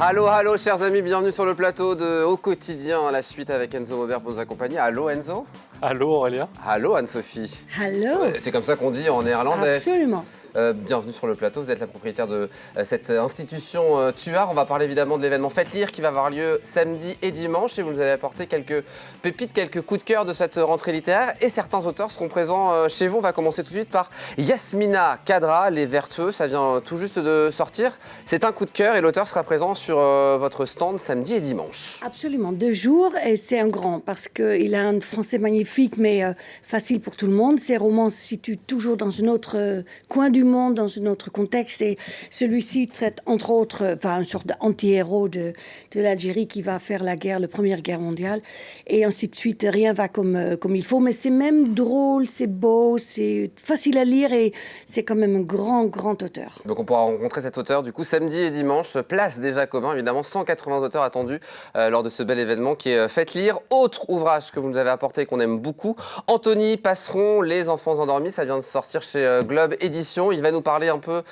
Allô, allô, chers amis, bienvenue sur le plateau de Au quotidien, la suite avec Enzo Maubert pour nous accompagner. Allô Enzo. Allô Aurélien. Allô Anne-Sophie. Allô. C'est comme ça qu'on dit en néerlandais. Absolument. Bienvenue sur le plateau, vous êtes la propriétaire de cette institution Tuar. On va parler évidemment de l'événement Faites Lire qui va avoir lieu samedi et dimanche et vous nous avez apporté quelques pépites, quelques coups de cœur de cette rentrée littéraire et certains auteurs seront présents chez vous. On va commencer tout de suite par Yasmina Kadra, Les Vertueux, ça vient tout juste de sortir. C'est un coup de cœur et l'auteur sera présent sur votre stand samedi et dimanche. Absolument, 2 jours et c'est un grand parce qu'il a un français magnifique mais facile pour tout le monde. Ses romans se situent toujours dans un autre coin du monde, dans un autre contexte et celui-ci traite entre autres une sorte d'anti-héros de l'Algérie qui va faire la Première Guerre mondiale et ainsi de suite. Rien va comme il faut, mais c'est même drôle, c'est beau, c'est facile à lire et c'est quand même un grand auteur. Donc on pourra rencontrer cet auteur du coup samedi et dimanche, place déjà commun évidemment, 180 auteurs attendus lors de ce bel événement qui est Faites Lire. Autre ouvrage que vous nous avez apporté et qu'on aime beaucoup, Anthony Passeron, Les enfants endormis, ça vient de sortir chez Globe Édition. Il va nous parler un peu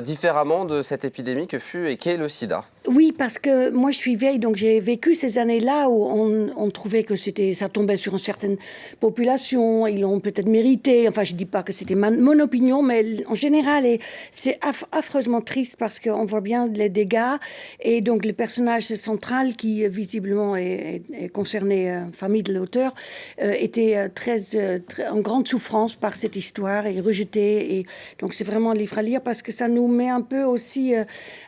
différemment de cette épidémie que fut et qu'est le sida. Oui, parce que moi je suis vieille, donc j'ai vécu ces années-là où on trouvait que ça tombait sur une certaine population, ils l'ont peut-être mérité. Enfin, je ne dis pas que c'était mon opinion, mais en général, et c'est affreusement triste parce qu'on voit bien les dégâts. Et donc le personnage central qui visiblement est concerné, famille de l'auteur, était en grande souffrance par cette histoire et rejeté. Et donc c'est vraiment un livre à lire parce que ça nous met un peu aussi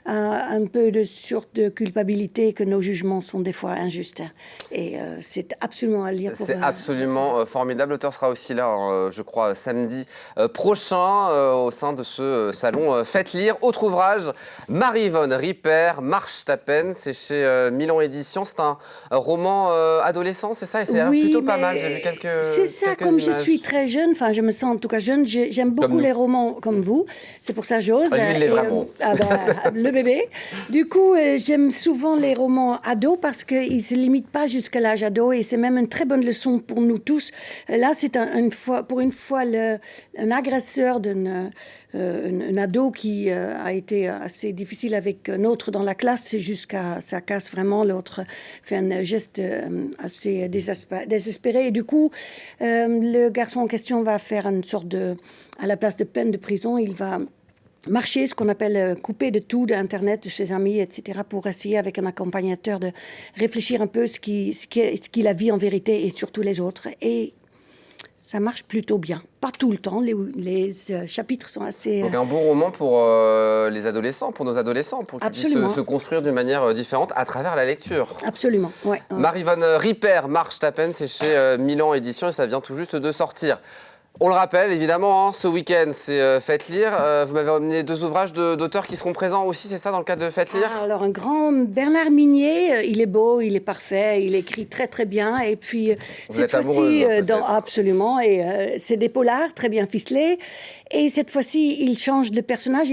un peu de sorte de culpabilité que nos jugements sont des fois injustes. Et c'est absolument à lire. C'est absolument formidable. L'auteur sera aussi là, je crois, samedi prochain au sein de ce salon Faites Lire. Autre ouvrage, Marie-Yvonne Ripper, Marche ta peine, c'est chez Milan Éditions. C'est un roman adolescent, c'est ça? Et c'est plutôt pas mal, j'ai vu quelques C'est ça, comme images. je suis très jeune, enfin je me sens en tout cas jeune, j'aime beaucoup les romans comme vous. C'est pour ça que j'ose. Lui, il l'est vraiment. Le bébé. Du coup, j'aime souvent les romans ados parce qu'ils ne se limitent pas jusqu'à l'âge ado et c'est même une très bonne leçon pour nous tous. Là, c'est pour une fois un agresseur un ado qui a été assez difficile avec un autre dans la classe jusqu'à ça casse vraiment. L'autre fait un geste assez désespéré et du coup, le garçon en question va faire une sorte à la place de peine de prison, il va marcher, ce qu'on appelle couper de tout, d'Internet, de ses amis, etc., pour essayer avec un accompagnateur de réfléchir un peu ce qu'il a vu en vérité et surtout les autres. Et ça marche plutôt bien. Pas tout le temps, les chapitres sont assez... Donc un bon roman pour les adolescents, pour nos adolescents, pour qu'ils puissent se construire d'une manière différente à travers la lecture. Absolument, ouais. Marie-Yvonne Ripper, Marche ta peine, c'est chez Milan Éditions et ça vient tout juste de sortir. On le rappelle, évidemment, ce week-end, c'est Faites Lire. Vous m'avez emmené 2 ouvrages d'auteurs qui seront présents aussi, c'est ça, dans le cadre de Faites Lire? Alors, un grand Bernard Minier, il est beau, il est parfait, il écrit très, très bien. Et puis, cette fois-ci, absolument, et c'est des polars très bien ficelés. Et cette fois-ci, il change de personnage.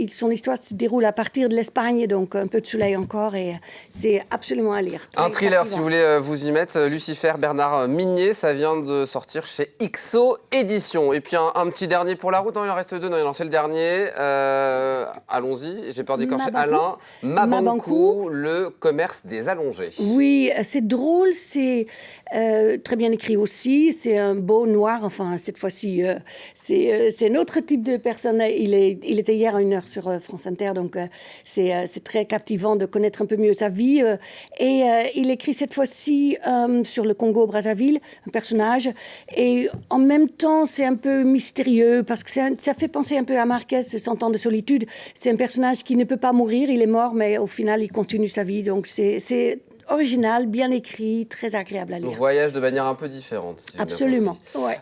Son histoire se déroule à partir de l'Espagne, donc un peu de soleil encore, et c'est absolument à lire. Un thriller, si vous voulez vous y mettre. Lucifer, Bernard Minier, ça vient de sortir chez XO Édition. Et puis un petit dernier pour la route. Non, il en reste 2. Non, il en c'est le dernier. Allons-y. J'ai peur d'écorcher. Alain Mabankou, Le commerce des allongés. Oui, c'est drôle, c'est très bien écrit aussi. C'est un beau noir. Enfin, cette fois-ci, c'est un autre type de personne. Il était hier à 1h sur France Inter, donc c'est très captivant de connaître un peu mieux sa vie. Et il écrit cette fois-ci sur le Congo-Brazzaville, un personnage. Et en même temps, c'est un peu mystérieux parce que ça fait penser un peu à Marquez, 100 ans de solitude. C'est un personnage qui ne peut pas mourir, il est mort, mais au final, il continue sa vie. Donc c'est original, bien écrit, très agréable à lire. On voyage de manière un peu différente. Si absolument, ouais.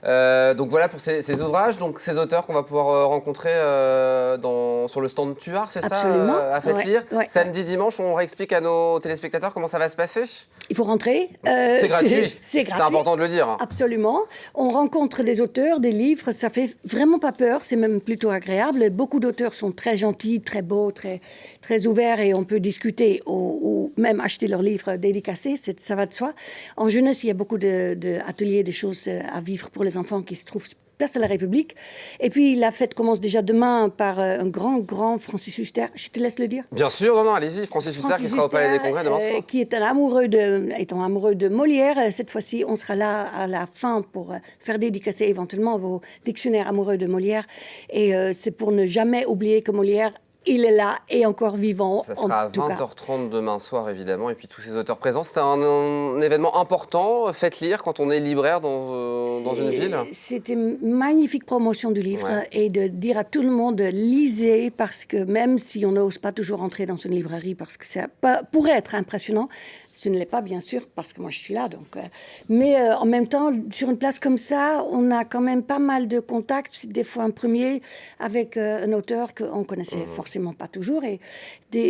Donc voilà pour ces ouvrages, donc ces auteurs qu'on va pouvoir rencontrer sur le stand Tuar, c'est absolument. Ça, à Faites Lire. Ouais, samedi, dimanche, on réexplique à nos téléspectateurs comment ça va se passer. Il faut rentrer. C'est gratuit. C'est gratuit. C'est important de le dire. Absolument. On rencontre des auteurs, des livres, ça fait vraiment pas peur, c'est même plutôt agréable. Beaucoup d'auteurs sont très gentils, très beaux, très, très ouverts et on peut discuter ou même acheter leurs livres dédicacés, ça va de soi. En jeunesse, il y a beaucoup d'ateliers, des choses à vivre pour les enfants qui se trouvent place de la République. Et puis la fête commence déjà demain par un grand Francis Huster. Je te laisse le dire. Bien sûr, non, allez-y. Francis Huster qui sera au Palais des Congrès demain soir. Qui est étant amoureux de Molière. Cette fois-ci, on sera là à la fin pour faire dédicacer éventuellement vos dictionnaires amoureux de Molière. Et c'est pour ne jamais oublier que Molière, il est là et encore vivant. Ça sera à 20h30 demain soir, évidemment. Et puis tous ces auteurs présents. C'était un événement important. Faites lire quand on est libraire dans une ville. C'était une magnifique promotion du livre. Ouais. Et de dire à tout le monde, lisez, parce que même si on n'ose pas toujours entrer dans une librairie, parce que ça pourrait être impressionnant, ce ne l'est pas, bien sûr, parce que moi, je suis là. Donc, mais en même temps, sur une place comme ça, on a quand même pas mal de contacts, des fois un premier, avec un auteur qu'on connaissait forcément pas toujours. Et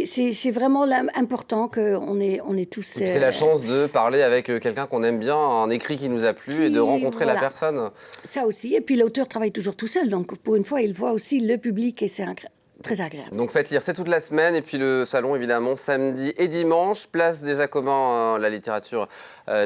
c'est vraiment important qu'on est tous... C'est la chance de parler avec quelqu'un qu'on aime bien, un écrit qui nous a plu, et de rencontrer la personne. Ça aussi. Et puis, l'auteur travaille toujours tout seul. Donc, pour une fois, il voit aussi le public et c'est très agréable. Donc faites lire, c'est toute la semaine. Et puis le salon, évidemment, samedi et dimanche. Place des Jacobins, la littérature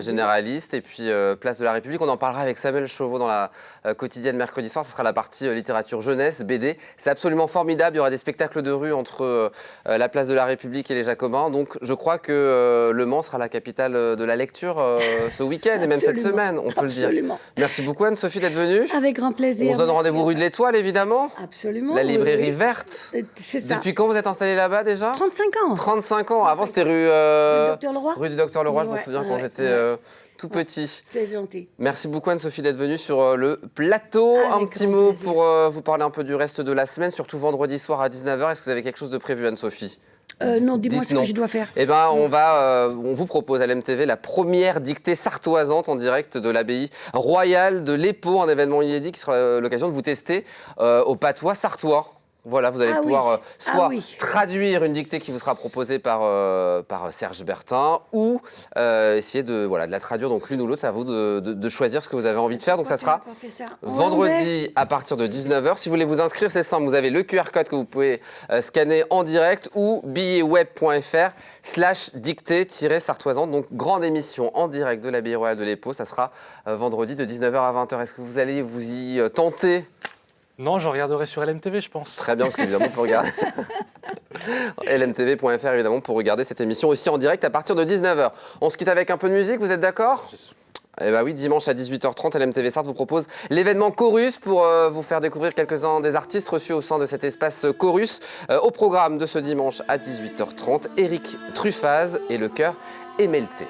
généraliste. Et puis place de la République. On en parlera avec Samuel Chauveau dans la quotidienne mercredi soir. Ce sera la partie littérature jeunesse, BD. C'est absolument formidable. Il y aura des spectacles de rue entre la place de la République et les Jacobins. Donc je crois que Le Mans sera la capitale de la lecture ce week-end et même cette semaine, on peut le dire. Merci beaucoup Anne-Sophie d'être venue. Avec grand plaisir. On se donne rendez-vous rue de l'Étoile, évidemment. Absolument. La librairie verte. C'est ça. Depuis quand vous êtes installé là-bas déjà ? 35 ans. 35 ans. Avant, c'était rue du Docteur Leroy. Je me souviens quand j'étais tout petit. C'est gentil. Merci beaucoup Anne-Sophie d'être venue sur le plateau. Un petit mot pour vous parler un peu du reste de la semaine, surtout vendredi soir à 19h. Est-ce que vous avez quelque chose de prévu Anne-Sophie ? Non, dis-moi ce que je dois faire. Eh ben, on vous propose à l'MTV la première dictée sartoisante en direct de l'abbaye royale de l'Épau, un événement inédit qui sera l'occasion de vous tester au patois sartois. Voilà, vous allez pouvoir traduire une dictée qui vous sera proposée par Serge Bertin ou essayer de la traduire, donc l'une ou l'autre, c'est à vous de choisir ce que vous avez envie de faire. Donc ça sera vendredi à partir de 19h. Si vous voulez vous inscrire, c'est simple, vous avez le QR code que vous pouvez scanner en direct ou billetweb.fr/dictée-sartoisante. Donc grande émission en direct de l'abbaye royale de l'Épau, ça sera vendredi de 19h à 20h. Est-ce que vous allez vous y tenter ? Non, je regarderai sur LMTV, je pense. Très bien, parce qu'évidemment, on peut regarder lmtv.fr, évidemment, pour regarder cette émission aussi en direct à partir de 19h. On se quitte avec un peu de musique, vous êtes d'accord ? Eh bien oui, dimanche à 18h30, LMTV Sarthe vous propose l'événement Chorus pour vous faire découvrir quelques-uns des artistes reçus au sein de cet espace Chorus. Au programme de ce dimanche à 18h30, Éric Truffaz et le chœur Emelté.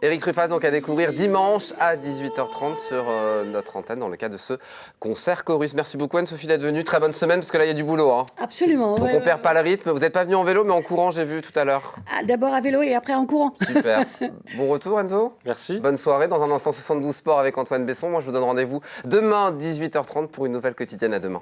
Éric Truffaz, donc à découvrir dimanche à 18h30 sur notre antenne dans le cadre de ce concert Chorus. Merci beaucoup Anne-Sophie d'être venue. Très bonne semaine parce que là il y a du boulot. Hein. Absolument. Donc on perd pas le rythme. Vous n'êtes pas venu en vélo mais en courant, j'ai vu tout à l'heure. D'abord à vélo et après en courant. Super. Bon retour Enzo. Merci. Bonne soirée. Dans un instant 72 Sport avec Antoine Besson. Moi je vous donne rendez-vous demain 18h30 pour une nouvelle quotidienne. À demain.